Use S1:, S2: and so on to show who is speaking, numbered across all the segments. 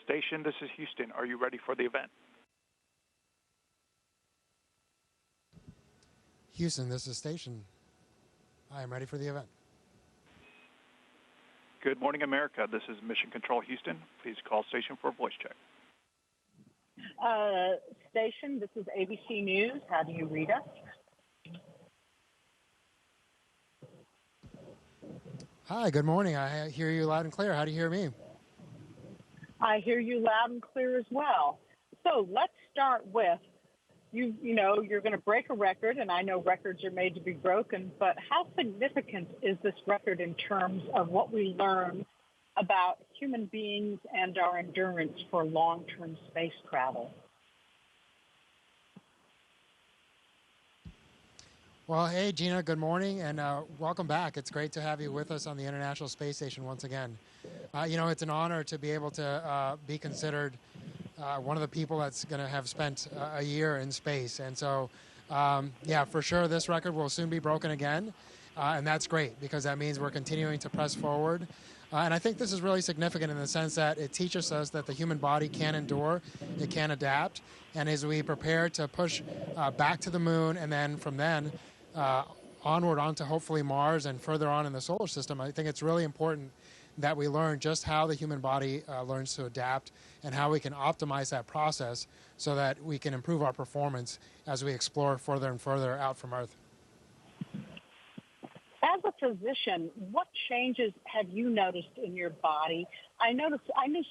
S1: Station, this is Houston. Are you ready for the event?
S2: Houston, this is Station. I am ready for the event.
S1: Good morning, America. This is Mission Control Houston. Please call station for a voice check.
S3: Station, this is ABC News. How do you read us?
S2: Hi, good morning. I hear you loud and clear. How do you hear me?
S3: I hear you loud and clear as well. So let's start with, you know, you're going to break a record, and I know records are made to be broken, but how significant is this record in terms of what we learn about human beings and our endurance for long-term space travel?
S2: Well, hey, Gina, good morning, and welcome back. It's great to have you with us on the International Space Station once again. You know, it's an honor to be able to be considered one of the people that's going to have spent a year in space. And so, yeah, for sure, this record will soon be broken again, and that's great because that means we're continuing to press forward. And I think this is really significant in the sense that it teaches us that the human body can endure, it can adapt, and as we prepare to push back to the moon and then from then onward onto hopefully Mars and further on in the solar system, I think it's really important that we learn just how the human body learns to adapt and how we can optimize that process so that we can improve our performance as we explore further and further out from Earth.
S3: As a physician, what changes have you noticed in your body? I knew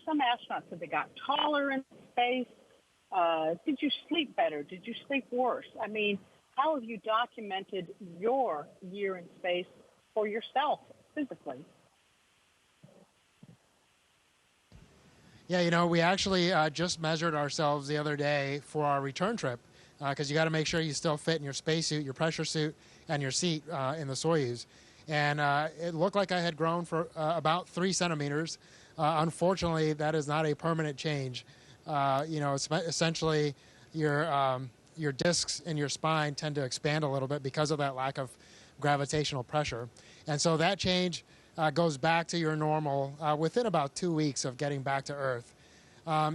S3: some astronauts that they got taller in space. Did you sleep better? Did you sleep worse? I mean, how have you documented your year in space for yourself physically?
S2: Yeah, you know, we actually just measured ourselves the other day for our return trip because you got to make sure you still fit in your spacesuit, your pressure suit, and your seat in the Soyuz. And it looked like I had grown for about 3 centimeters. Unfortunately, that is not a permanent change. You know, essentially your discs in your spine tend to expand a little bit because of that lack of gravitational pressure. And so that change goes back to your normal within about 2 weeks of getting back to Earth.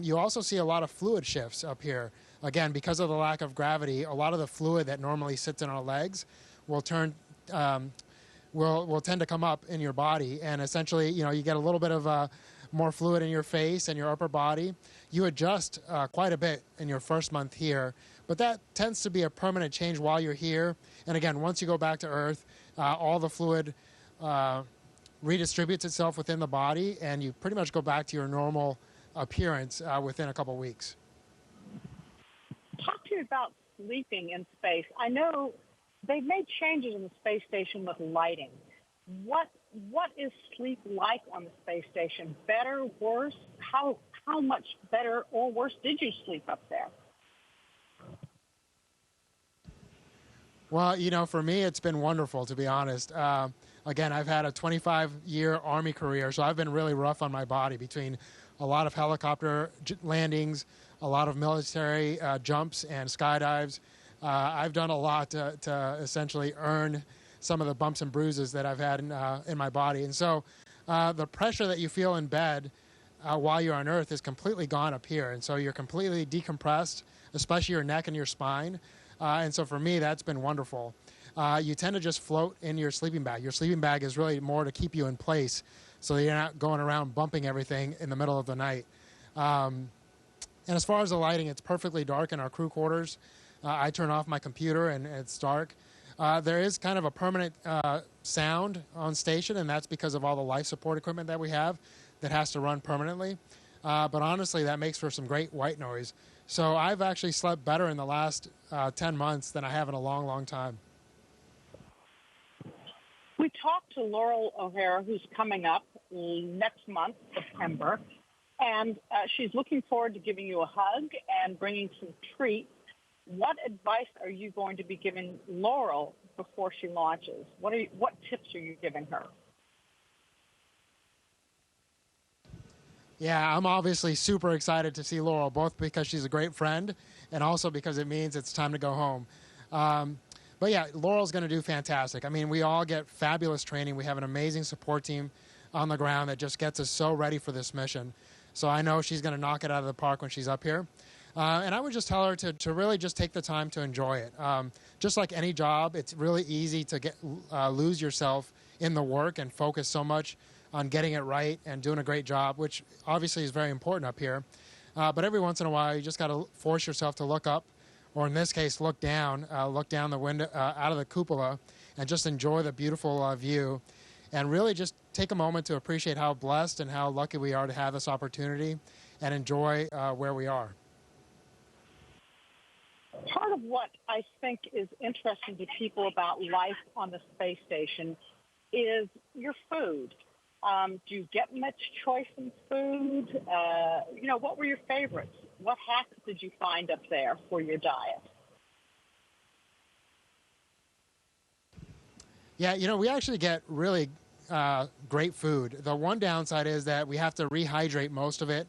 S2: You also see a lot of fluid shifts up here. Again, because of the lack of gravity, a lot of the fluid that normally sits in our legs will tend to come up in your body, and essentially, you know, you get a little bit of more fluid in your face and your upper body. You adjust quite a bit in your first month here, but that tends to be a permanent change while you're here. And again, once you go back to Earth, all the fluid redistributes itself within the body, and you pretty much go back to your normal appearance within a couple weeks.
S3: Talk to me about sleeping in space. I know they've made changes in the space station with lighting. What is sleep like on the space station? Better, worse? How much better or worse did you sleep up there?
S2: Well, you know, for me, it's been wonderful, to be honest. Again, I've had a 25-year Army career, so I've been really rough on my body between a lot of helicopter landings, a lot of military jumps and skydives. I've done a lot to essentially earn some of the bumps and bruises that I've had in my body. And so the pressure that you feel in bed while you're on Earth is completely gone up here. And so you're completely decompressed, especially your neck and your spine. And so for me, that's been wonderful. You tend to just float in your sleeping bag. Your sleeping bag is really more to keep you in place so that you're not going around bumping everything in the middle of the night. And as far as the lighting, it's perfectly dark in our crew quarters. I turn off my computer and it's dark. There is kind of a permanent sound on station, and that's because of all the life support equipment that we have that has to run permanently. But honestly, that makes for some great white noise. So I've actually slept better in the last 10 months than I have in a long, long time.
S3: We talked to Laurel O'Hara, who's coming up next month, September, and she's looking forward to giving you a hug and bringing some treats. What advice are you going to be giving Laurel before she launches? What tips are you giving her?
S2: Yeah, I'm obviously super excited to see Laurel, both because she's a great friend and also because it means it's time to go home. But yeah, Laurel's going to do fantastic. I mean, we all get fabulous training. We have an amazing support team on the ground that just gets us so ready for this mission. So I know she's going to knock it out of the park when she's up here. And I would just tell her to really just take the time to enjoy it. Just like any job, it's really easy to lose yourself in the work and focus so much on getting it right and doing a great job, which obviously is very important up here. But every once in a while, you just got to force yourself to look up, or in this case, look down the window, out of the cupola, and just enjoy the beautiful view. And really just take a moment to appreciate how blessed and how lucky we are to have this opportunity and enjoy where we are.
S3: Part of what I think is interesting to people about life on the space station is your food. Do you get much choice in food? What were your favorites? What hacks did you find up there for your diet?
S2: Yeah, we actually get really great food. The one downside is that we have to rehydrate most of it.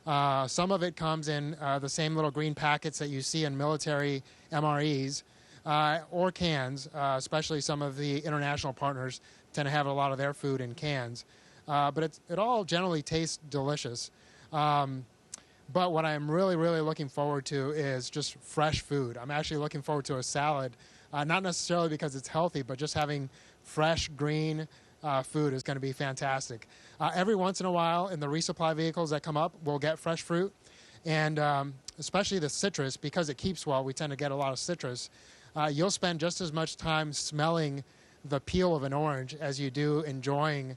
S2: Some of it comes in the same little green packets that you see in military MREs or cans, especially some of the international partners tend to have a lot of their food in cans. But it all generally tastes delicious. But what I'm really, really looking forward to is just fresh food. I'm actually looking forward to a salad, not necessarily because it's healthy, but just having fresh, green food is going to be fantastic. Every once in a while, in the resupply vehicles that come up, we'll get fresh fruit. And especially the citrus, because it keeps well, we tend to get a lot of citrus. You'll spend just as much time smelling the peel of an orange as you do enjoying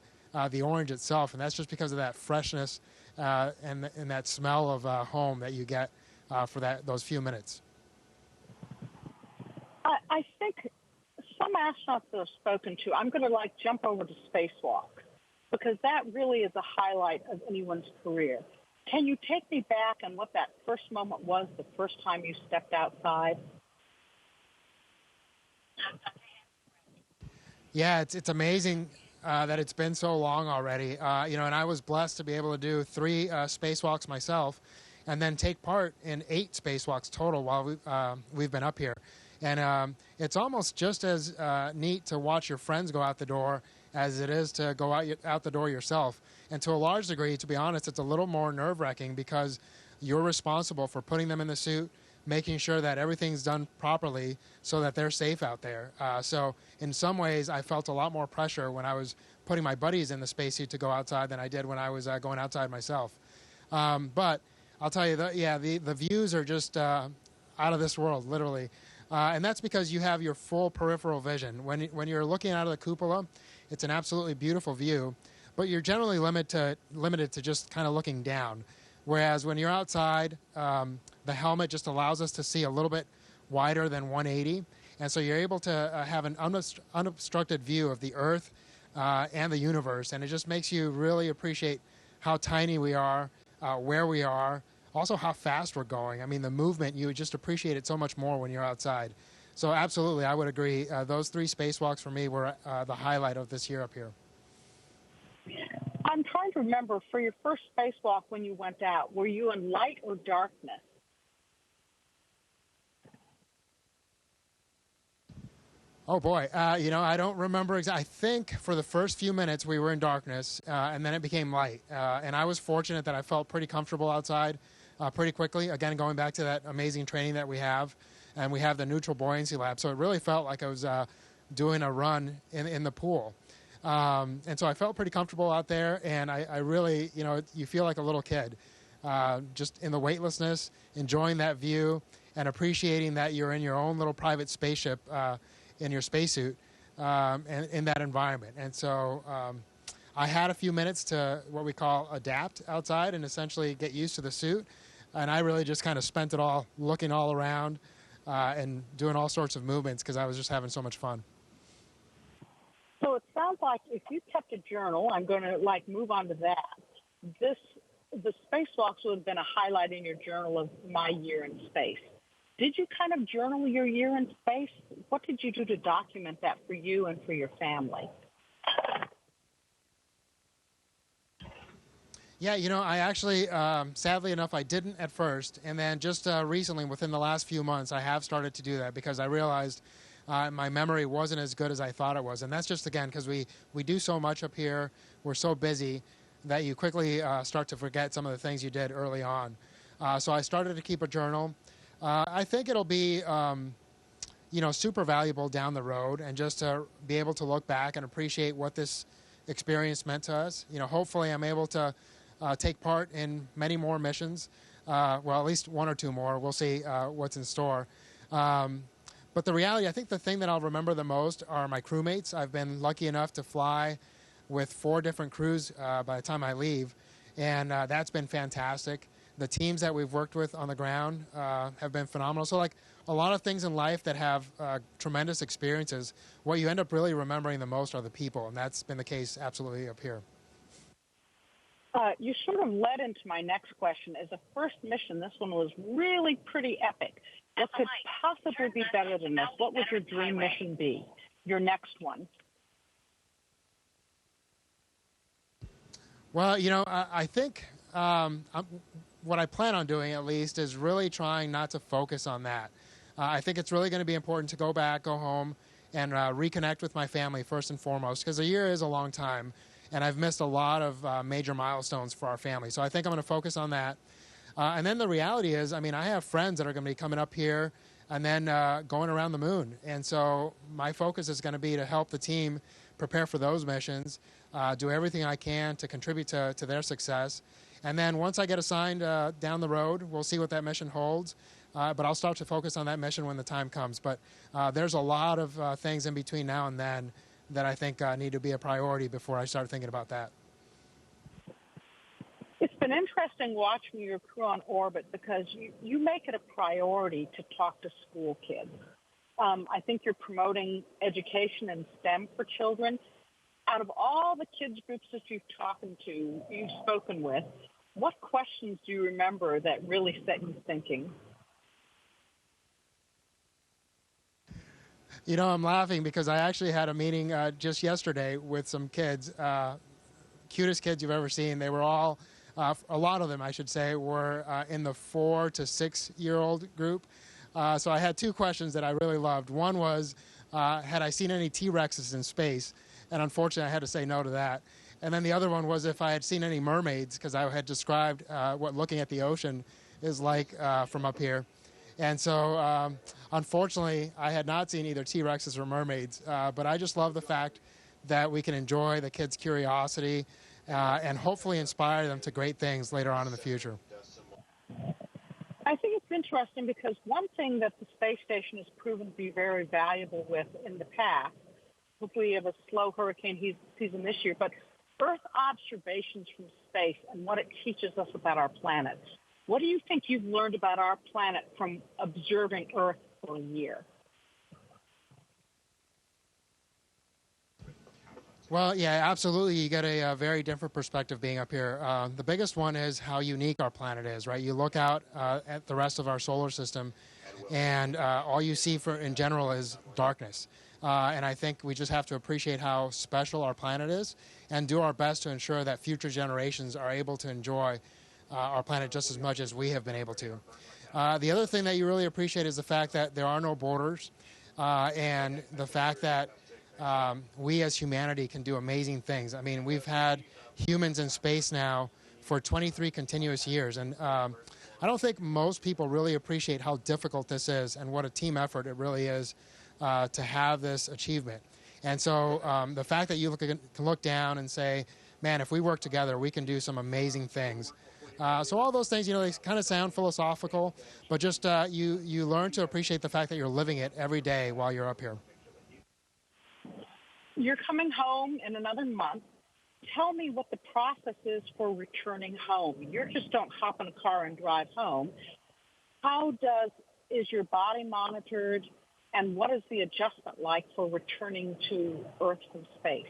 S2: the orange itself. And that's just because of that freshness and that smell of home that you get for those few minutes.
S3: I think some astronauts that I've spoken to, I'm going to jump over to spacewalk because that really is a highlight of anyone's career. Can you take me back on what that first moment was, the first time you stepped outside?
S2: Yeah, it's amazing that it's been so long already. And I was blessed to be able to do 3 spacewalks myself and then take part in 8 spacewalks total while we've been up here. And it's almost just as neat to watch your friends go out the door as it is to go out the door yourself. And to a large degree, to be honest, it's a little more nerve-wracking because you're responsible for putting them in the suit, making sure that everything's done properly so that they're safe out there. So in some ways, I felt a lot more pressure when I was putting my buddies in the spacesuit to go outside than I did when I was going outside myself. But I'll tell you, the views are just out of this world, literally. And that's because you have your full peripheral vision. When you're looking out of the cupola, it's an absolutely beautiful view, but you're generally limited to just kind of looking down. Whereas when you're outside, the helmet just allows us to see a little bit wider than 180. And so you're able to have an unobstructed view of the Earth and the universe. And it just makes you really appreciate how tiny we are, where we are, also how fast we're going. I mean, the movement, you would just appreciate it so much more when you're outside. So absolutely, I would agree. Those 3 spacewalks for me were the highlight of this year up here.
S3: I'm trying to remember, for your first spacewalk when you went out, were you in light or darkness?
S2: Oh, boy. I don't remember exactly. I think for the first few minutes we were in darkness, and then it became light. And I was fortunate that I felt pretty comfortable outside pretty quickly. Again, going back to that amazing training that we have, and we have the neutral buoyancy lab. So it really felt like I was doing a run in the pool. And so I felt pretty comfortable out there, and I really, you feel like a little kid, just in the weightlessness, enjoying that view, and appreciating that you're in your own little private spaceship in your spacesuit and in that environment. And so I had a few minutes to what we call adapt outside and essentially get used to the suit. And I really just kind of spent it all looking all around and doing all sorts of movements because I was just having so much fun.
S3: So it sounds like if you kept a journal, I'm going to move on to that. The spacewalks would have been a highlight in your journal of my year in space. Did you kind of journal your year in space? What did you do to document that for you and for your family?
S2: Yeah, I actually, sadly enough, I didn't at first. And then just recently, within the last few months, I have started to do that because I realized my memory wasn't as good as I thought it was. And that's just, again, because we do so much up here. We're so busy. that you quickly start to forget some of the things you did early on. So I started to keep a journal. I think it'll be super valuable down the road, and just to be able to look back and appreciate what this experience meant to us. Hopefully I'm able to take part in many more missions. Well, at least one or two more. We'll see what's in store. But the reality, I think the thing that I'll remember the most are my crewmates. I've been lucky enough to fly with 4 different crews by the time I leave, and that's been fantastic. The teams that we've worked with on the ground have been phenomenal. So, like a lot of things in life that have tremendous experiences, what you end up really remembering the most are the people, and that's been the case absolutely up here.
S3: You sort of led into my next question. As a first mission, this one was really pretty epic. What could possibly be better than this? What would your dream mission be, your next one?
S2: Well, I think what I plan on doing, at least, is really trying not to focus on that. I think it's really going to be important to go back, go home, and reconnect with my family first and foremost, because a year is a long time, and I've missed a lot of major milestones for our family. So I think I'm going to focus on that. And then the reality is, I have friends that are going to be coming up here and then going around the moon. And so my focus is going to be to help the team prepare for those missions, do everything I can to contribute to their success. And then once I get assigned down the road, we'll see what that mission holds. But I'll start to focus on that mission when the time comes. But there's a lot of things in between now and then that I think need to be a priority before I start thinking about that.
S3: It's been interesting watching your crew on orbit because you make it a priority to talk to school kids. I think you're promoting education and STEM for children. Out of all the kids groups that you've spoken with, what questions do you remember that really set you thinking?
S2: I'm laughing because I actually had a meeting just yesterday with some kids, cutest kids you've ever seen. They were all, a lot of them, I should say, were in the 4 to 6 year old group. So I had 2 questions that I really loved. One was, had I seen any T-Rexes in space? And unfortunately, I had to say no to that. And then the other one was if I had seen any mermaids, because I had described what looking at the ocean is like from up here. And so, unfortunately, I had not seen either T-Rexes or mermaids. But I just love the fact that we can enjoy the kids' curiosity and hopefully inspire them to great things later on in the future.
S3: I think it's interesting because one thing that the space station has proven to be very valuable with in the past, hopefully you have a slow hurricane season this year, but Earth observations from space and what it teaches us about our planet. What do you think you've learned about our planet from observing Earth for a year?
S2: Well, yeah, absolutely. You get a very different perspective being up here. The biggest one is how unique our planet is, right? You look out at the rest of our solar system, and all you see in general is darkness. And I think we just have to appreciate how special our planet is and do our best to ensure that future generations are able to enjoy our planet just as much as we have been able to. The other thing that you really appreciate is the fact that there are no borders and the fact that we as humanity can do amazing things. We've had humans in space now for 23 continuous years, and I don't think most people really appreciate how difficult this is and what a team effort it really is to have this achievement. And so the fact that you can look down and say, man, if we work together, we can do some amazing things. So all those things, they kind of sound philosophical, but just you learn to appreciate the fact that you're living it every day while you're up here.
S3: You're coming home in another month. Tell me what the process is for returning home. You just don't hop in a car and drive home. Is your body monitored, and what is the adjustment like for returning to Earth from space?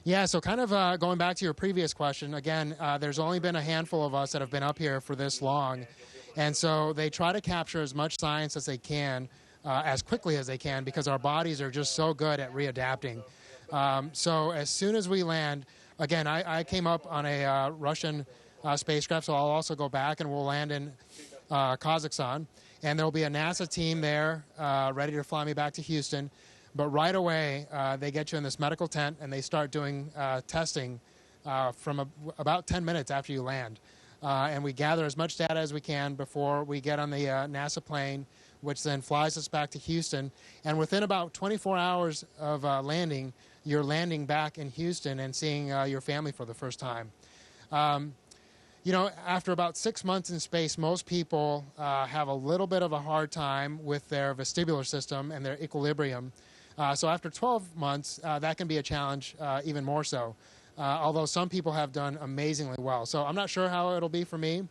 S2: Yeah, so kind of going back to your previous question, again, there's only been a handful of us that have been up here for this long. And so they try to capture as much science as they can, as quickly as they can, because our bodies are just so good at readapting. So as soon as we land, again, I came up on a Russian spacecraft, so I'll also go back and we'll land in Kazakhstan. And there'll be a NASA team there ready to fly me back to Houston. But right away, they get you in this medical tent and they start doing testing from about 10 minutes after you land. And we gather as much data as we can before we get on the NASA plane, which then flies us back to Houston. And within about 24 hours of landing, you're landing back in Houston and seeing your family for the first time. You know, after about 6 months in space, most people have a little bit of a hard time with their vestibular system and their equilibrium. So after 12 months, that can be a challenge even more so, although some people have done amazingly well. So I'm not sure how it'll be for me.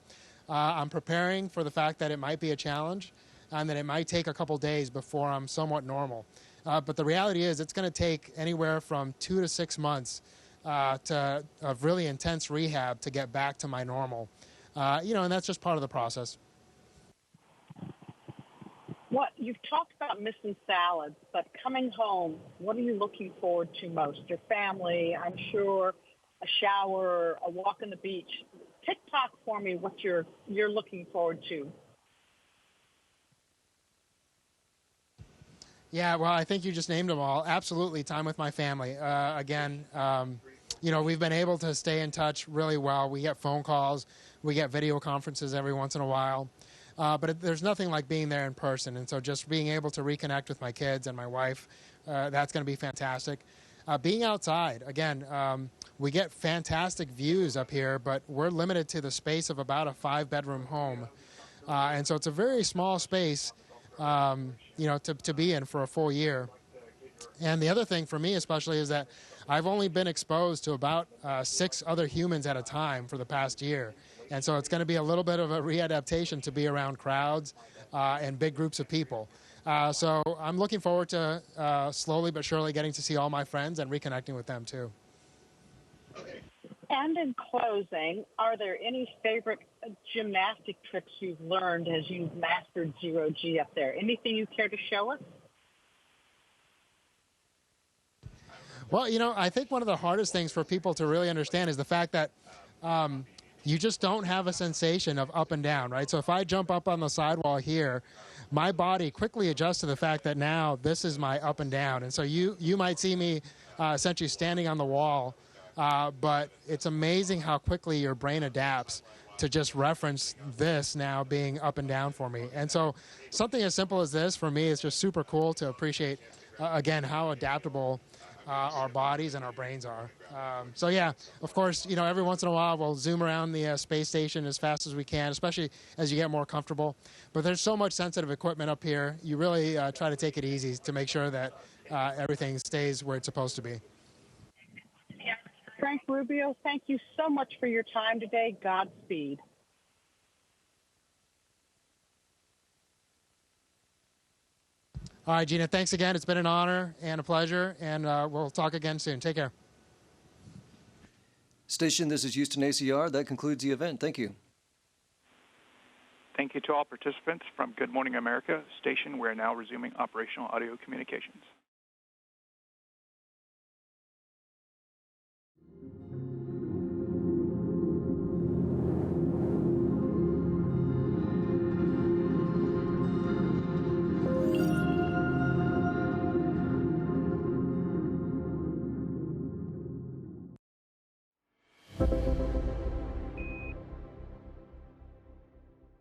S2: I'm preparing for the fact that it might be a challenge and that it might take a couple days before I'm somewhat normal. But the reality is it's going to take anywhere from 2 to 6 months of really intense rehab to get back to my normal. You know, and that's just part of the process.
S3: What you've talked about missing salads, but coming home, what are you looking forward to most? Your family, I'm sure, a shower, a walk on the beach. TikTok for me what you're looking forward to.
S2: Yeah, well, I think you just named them all. Absolutely, time with my family. Again, you know, we've been able to stay in touch really well. We get phone calls, we get video conferences every once in a while. But there's nothing like being there in person. And so just being able to reconnect with my kids and my wife, that's going to be fantastic. Being outside, again, we get fantastic views up here, but we're limited to the space of about a 5-bedroom home. And so it's a very small space, you know, to be in for a full year. And the other thing for me especially is that I've only been exposed to about 6 other humans at a time for the past year. And so it's going to be a little bit of a readaptation to be around crowds and big groups of people. So I'm looking forward to slowly but surely getting to see all my friends and reconnecting with them too.
S3: And in closing, are there any favorite gymnastic tricks you've learned as you've mastered zero-G up there? Anything you care to show us?
S2: Well, you know, I think one of the hardest things for people to really understand is the fact that you just don't have a sensation of up and down, right? So if I jump up on the sidewall here, my body quickly adjusts to the fact that now this is my up and down. And so you might see me essentially standing on the wall, but it's amazing how quickly your brain adapts to just reference this now being up and down for me. And so something as simple as this for me is just super cool to appreciate, again, how adaptable our bodies and our brains are. So yeah, of course, you know, every once in a while we'll zoom around the space station as fast as we can, especially as you get more comfortable. But there's so much sensitive equipment up here. You really try to take it easy to make sure that everything stays where it's supposed to be.
S3: Frank Rubio, thank you so much for your time today. Godspeed.
S2: All right, Gina, thanks again. It's been an honor and a pleasure, and we'll talk again soon. Take care.
S4: Station, this is Houston ACR. That concludes the event. Thank you.
S1: Thank you to all participants from Good Morning America Station. We're now resuming operational audio communications.